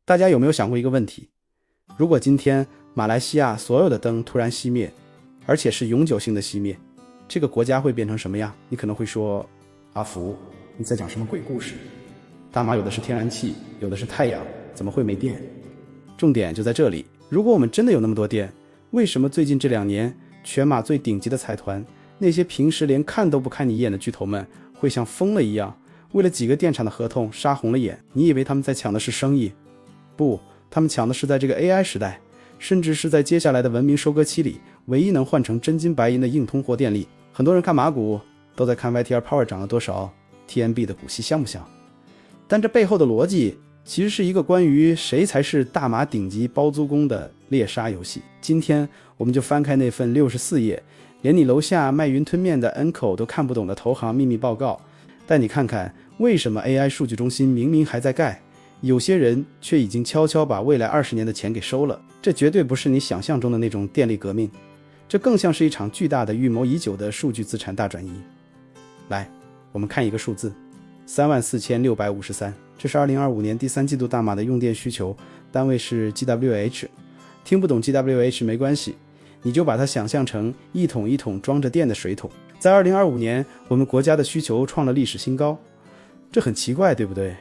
大家有没有想过一个问题？如果今天马来西亚所有的灯突然熄灭，而且是永久性的熄灭，这个国家会变成什么样？你可能会说，阿福，你在讲什么鬼故事？大马有的是天然气，有的是太阳，怎么会没电？重点就在这里，如果我们真的有那么多电，为什么最近这2年全马最顶级的财团，那些平时连看都不看你一眼的巨头们，会像疯了一样，为了几个电厂的合同杀红了眼？你以为他们在抢的是生意？不，他们抢的是在这个 AI 时代，甚至是在接下来的文明收割期里，唯一能换成真金白银的硬通货电力。很多人看马股都在看 YTR Power 涨了多少， TMB 的股息香不香？但这背后的逻辑其实是一个关于谁才是大马顶级包租公的猎杀游戏。今天我们就翻开那份64页，连你楼下卖云吞面的 Uncle 都看不懂的投行秘密报告，带你看看为什么 AI 数据中心明明还在盖，有些人却已经悄悄把未来20年的钱给收了。这绝对不是你想象中的那种电力革命，这更像是一场巨大的预谋已久的数据资产大转移。来，我们看一个数字，34653，这是2025年第3季度大马的用电需求，单位是 GWH。 听不懂 GWH 没关系，你就把它想象成一桶一桶装着电的水桶。在2025年，我们国家的需求创了历史新高，这很奇怪，对不对？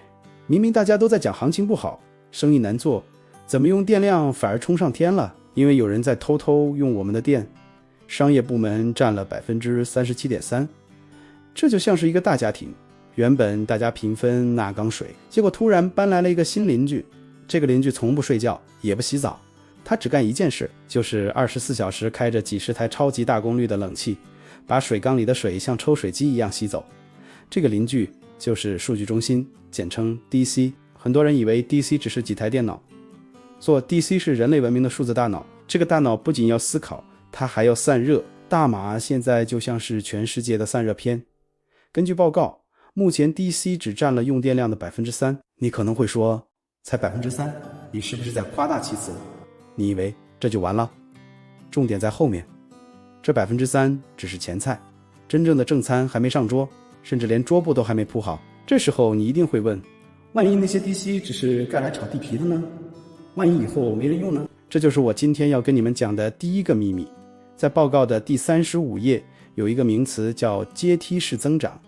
明明大家都在讲行情不好，生意难做，怎么用电量反而冲上天了？因为有人在偷偷用我们的电，商业部门占了 37.3%。 这就像是一个大家庭，原本大家平分那缸水，结果突然搬来了一个新邻居。这个邻居从不睡觉也不洗澡，他只干一件事，就是24小时开着几十台超级大功率的冷气，把水缸里的水像抽水机一样吸走。这个邻居就是数据中心，简称 DC。 很多人以为 DC 只是几台电脑，做 DC 是人类文明的数字大脑，这个大脑不仅要思考，它还要散热。大马现在就像是全世界的散热片。根据报告，目前 DC 只占了用电量的 3%。 你可能会说，才 3%， 你是不是在夸大其词？你以为这就完了？重点在后面，这 3% 只是前菜，真正的正餐还没上桌，甚至连桌布都还没铺好。这时候你一定会问，万一那些 DC 只是盖来炒地皮的呢？万一以后没人用呢？这就是我今天要跟你们讲的第一个秘密。在报告的第35页有一个名词叫阶梯式增长，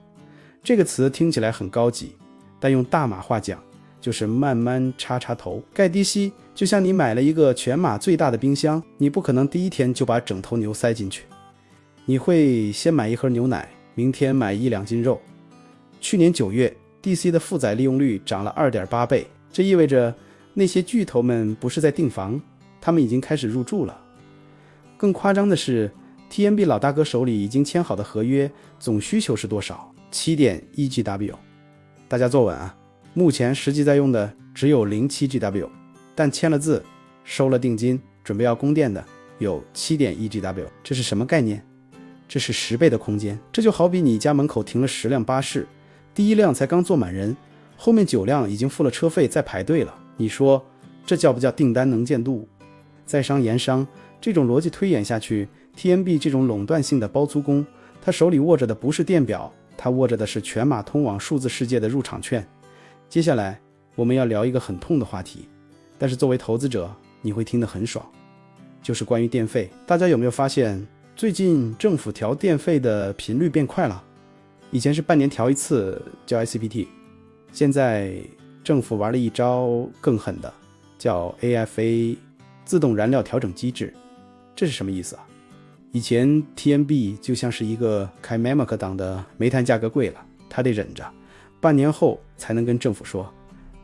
这个词听起来很高级，但用大马话讲就是慢慢插插头。盖 DC 就像你买了一个全马最大的冰箱，你不可能第一天就把整头牛塞进去，你会先买一盒牛奶，明天买1-2斤肉。去年9月 DC 的负载利用率涨了 2.8 倍，这意味着那些巨头们不是在订房，他们已经开始入住了。更夸张的是， TMB 老大哥手里已经签好的合约总需求是多少？ 7.1 GW。 大家坐稳啊，目前实际在用的只有 0.7 GW， 但签了字收了定金准备要供电的有 7.1 GW。 这是什么概念？这是10倍的空间。这就好比你家门口停了10辆巴士，第1辆才刚坐满人，后面9辆已经付了车费在排队了。你说这叫不叫订单能见度？在商言商，这种逻辑推演下去， TMB 这种垄断性的包租公，他手里握着的不是电表，他握着的是全马通往数字世界的入场券。接下来我们要聊一个很痛的话题，但是作为投资者你会听得很爽，就是关于电费。大家有没有发现最近政府调电费的频率变快了？以前是半年调一次叫 ICPT， 现在政府玩了一招更狠的，叫 AFA 自动燃料调整机制。这是什么意思啊？以前 TMB 就像是一个开 MEMC 档的，煤炭价格贵了，他得忍着，半年后才能跟政府说，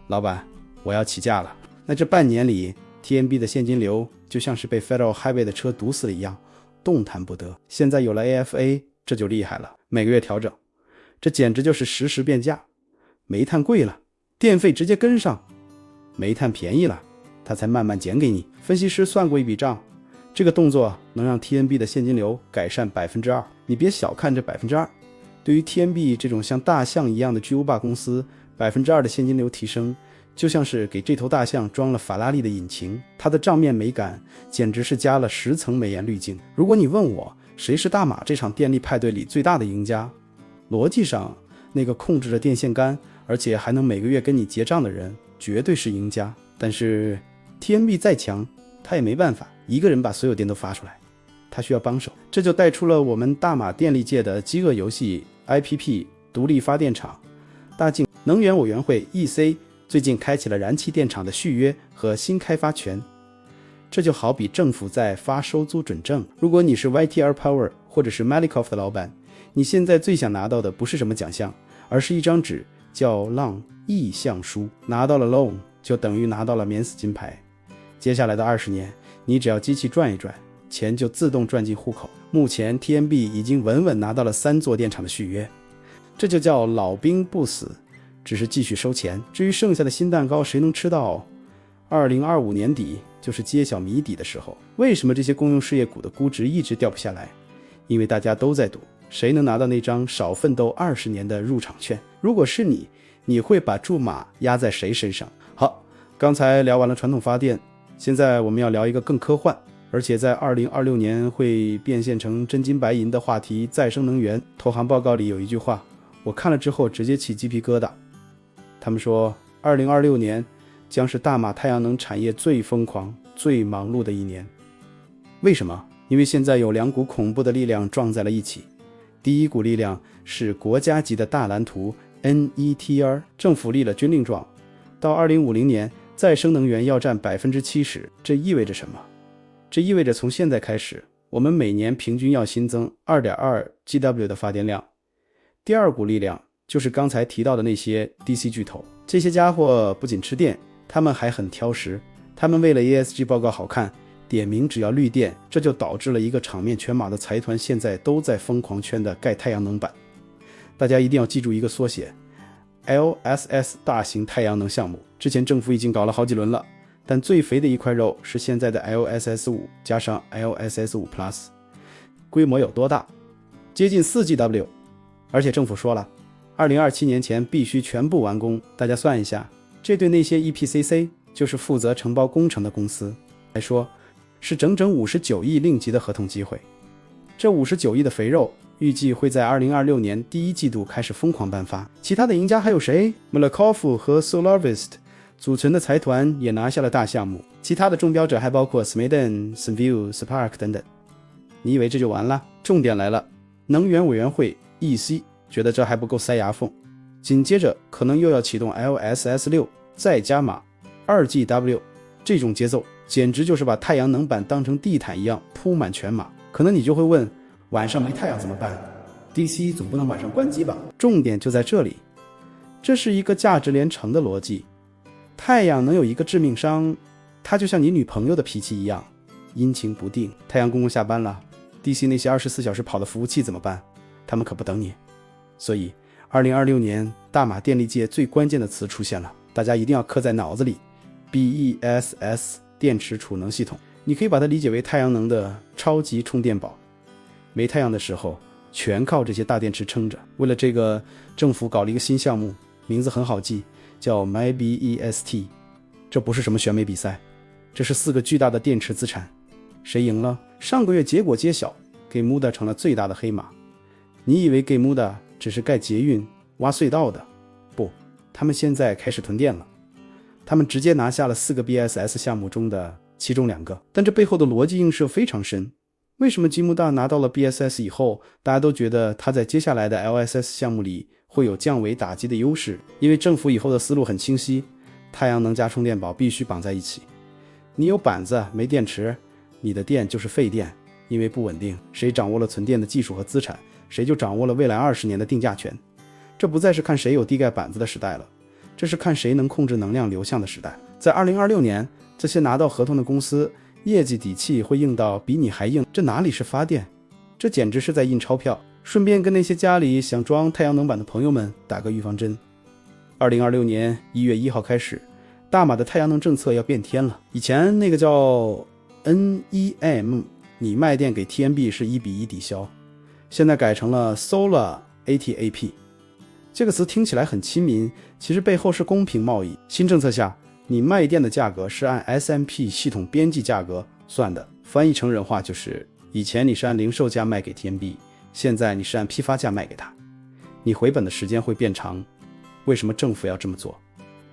老板我要起价了。那这半年里 TMB 的现金流就像是被 Federal Highway 的车堵死了一样，动弹不得。现在有了 AFA， 这就厉害了，每个月调整，这简直就是实时变价。煤炭贵了，电费直接跟上；煤炭便宜了，他才慢慢减给你。分析师算过一笔账，这个动作能让 TMB 的现金流改善 2%。 你别小看这 2%， 对于 TMB 这种像大象一样的巨无霸公司， 2% 的现金流提升就像是给这头大象装了法拉利的引擎，它的账面美感简直是加了10层美颜滤镜。如果你问我谁是大马这场电力派对里最大的赢家，逻辑上那个控制着电线杆而且还能每个月跟你结账的人绝对是赢家。但是 TNB 再强，他也没办法一个人把所有电都发出来，他需要帮手。这就带出了我们大马电力界的饥饿游戏 IPP 独立发电厂。大晋能源委员会 EC 最近开启了燃气电厂的续约和新开发权。这就好比政府在发收租准证，如果你是 YTR Power 或者是 Malikov 的老板，你现在最想拿到的不是什么奖项，而是一张纸，叫浪意向书。拿到了 loan 就等于拿到了免死金牌。接下来的20年，你只要机器转一转，钱就自动转进户口。目前 TNB 已经稳稳拿到了3座电厂的续约，这就叫老兵不死，只是继续收钱。至于剩下的新蛋糕谁能吃到，2025年底就是揭晓谜底的时候。为什么这些公用事业股的估值一直掉不下来？因为大家都在赌谁能拿到那张少奋斗20年的入场券。如果是你，你会把注码压在谁身上？好，刚才聊完了传统发电，现在我们要聊一个更科幻，而且在2026年会变现成真金白银的话题——再生能源。投行报告里有一句话，我看了之后直接起鸡皮疙瘩。他们说2026年将是大马太阳能产业最疯狂、最忙碌的一年。为什么？因为现在有2股恐怖的力量撞在了一起。第一股力量是国家级的大蓝图 NETR， 政府立了军令状，到2050年再生能源要占 70%。 这意味着什么？这意味着从现在开始，我们每年平均要新增 2.2 GW 的发电量。第二股力量就是刚才提到的那些 DC 巨头，这些家伙不仅吃电，他们还很挑食，他们为了 ESG 报告好看，点名只要绿电，这就导致了一个场面全马的财团现在都在疯狂圈的盖太阳能板。大家一定要记住一个缩写 LSS 大型太阳能项目，之前政府已经搞了好几轮了，但最肥的一块肉是现在的 LSS5 加上 LSS5 Plus。 规模有多大？接近 4GW， 而且政府说了2027年前必须全部完工。大家算一下，这对那些 EPCC 就是负责承包工程的公司来说，是整整59亿令吉的合同机会。这59亿的肥肉预计会在2026年第1季度开始疯狂颁发。其他的赢家还有谁？ Malikov 和 Solarvest 组成的财团也拿下了大项目，其他的中标者还包括 Smeden、Sunview、Spark 等等。你以为这就完了？重点来了，能源委员会 EC 觉得这还不够塞牙缝，紧接着可能又要启动 LSS6 再加码 2GW， 这种节奏简直就是把太阳能板当成地毯一样铺满全马。可能你就会问，晚上没太阳怎么办？ DC 总不能晚上关机吧？重点就在这里，这是一个价值连城的逻辑。太阳能有一个致命伤，它就像你女朋友的脾气一样，阴晴不定。太阳公公下班了， DC 那些24小时跑的服务器怎么办？他们可不等你。所以2026年大马电力界最关键的词出现了，大家一定要刻在脑子里， BESS 电池储能系统。你可以把它理解为太阳能的超级充电宝，没太阳的时候全靠这些大电池撑着。为了这个，政府搞了一个新项目，名字很好记，叫 MyBEST。 这不是什么选美比赛，这是4个巨大的电池资产。谁赢了？上个月结果揭晓， Gemuda 成了最大的黑马。你以为 Gemuda 只是盖捷运挖隧道的？不，他们现在开始囤电了，他们直接拿下了4个 BSS 项目中的其中2个。但这背后的逻辑映射非常深。为什么吉姆大拿到了 BSS 以后，大家都觉得他在接下来的 LSS 项目里会有降维打击的优势？因为政府以后的思路很清晰，太阳能加充电宝必须绑在一起。你有板子没电池，你的电就是废电，因为不稳定。谁掌握了存电的技术和资产，谁就掌握了未来20年的定价权。这不再是看谁有地盖板子的时代了，这是看谁能控制能量流向的时代。在2026年，这些拿到合同的公司业绩底气会硬到比你还硬，这哪里是发电，这简直是在印钞票。顺便跟那些家里想装太阳能板的朋友们打个预防针。2026年1月1号开始，大马的太阳能政策要变天了。以前那个叫 NEM， 你卖电给 TNB 是1:1抵消，现在改成了 Solar ATAP。 这个词听起来很亲民，其实背后是公平贸易。新政策下，你卖电的价格是按 SMP 系统边际价格算的，翻译成人话就是以前你是按零售价卖给 TNB， 现在你是按批发价卖给他，你回本的时间会变长。为什么政府要这么做？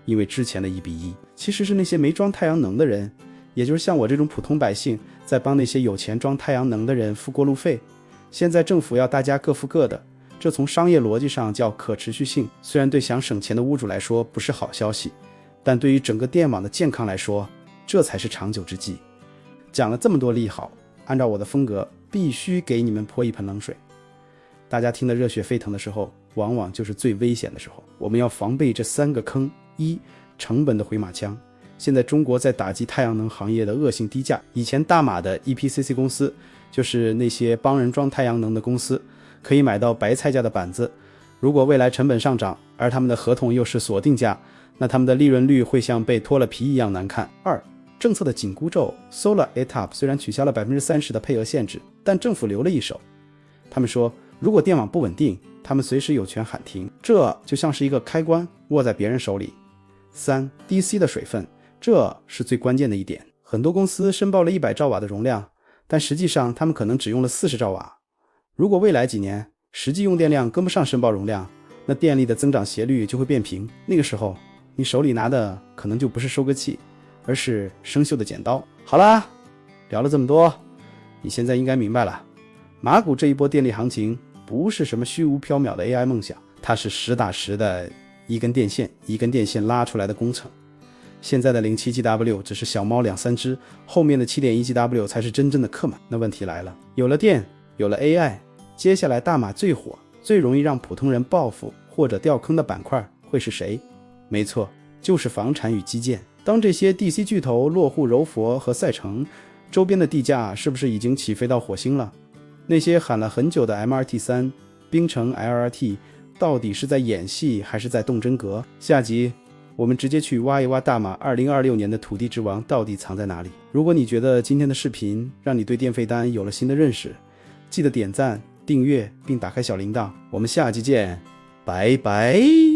因为之前的1:1，其实是那些没装太阳能的人，也就是像我这种普通百姓，在帮那些有钱装太阳能的人付过路费。现在政府要大家各付各的，这从商业逻辑上叫可持续性，虽然对想省钱的屋主来说不是好消息，但对于整个电网的健康来说，这才是长久之计。讲了这么多利好，按照我的风格，必须给你们泼一盆冷水。大家听得热血沸腾的时候，往往就是最危险的时候。我们要防备这3个坑：一、成本的回马枪。现在中国在打击太阳能行业的恶性低价。以前大马的 EPCC 公司，就是那些帮人装太阳能的公司，可以买到白菜价的板子。如果未来成本上涨，而他们的合同又是锁定价，那他们的利润率会像被脱了皮一样难看。二、政策的紧箍咒。 Solar ETAP 虽然取消了 30% 的配额限制，但政府留了一手。他们说，如果电网不稳定，他们随时有权喊停，这就像是一个开关握在别人手里。三、DC 的水分，这是最关键的一点。很多公司申报了100兆瓦的容量，但实际上他们可能只用了40兆瓦。如果未来几年实际用电量跟不上申报容量，那电力的增长斜率就会变平，那个时候你手里拿的可能就不是收割器，而是生锈的剪刀。好啦，聊了这么多，你现在应该明白了，马股这一波电力行情不是什么虚无缥缈的 AI 梦想，它是实打实的一根电线一根电线拉出来的工程。现在的 07GW 只是小猫2-3只，后面的 7.1GW 才是真正的客满。那问题来了，有了电，有了 AI， 接下来大马最火最容易让普通人暴富或者掉坑的板块会是谁？没错，就是房产与基建。当这些 DC 巨头落户柔佛和赛城，周边的地价是不是已经起飞到火星了？那些喊了很久的 MRT3、冰城 LRT 到底是在演戏还是在动真格？下集我们直接去挖一挖大马2026年的土地之王到底藏在哪里。如果你觉得今天的视频让你对电费单有了新的认识，记得点赞、订阅并打开小铃铛。我们下集见，拜拜。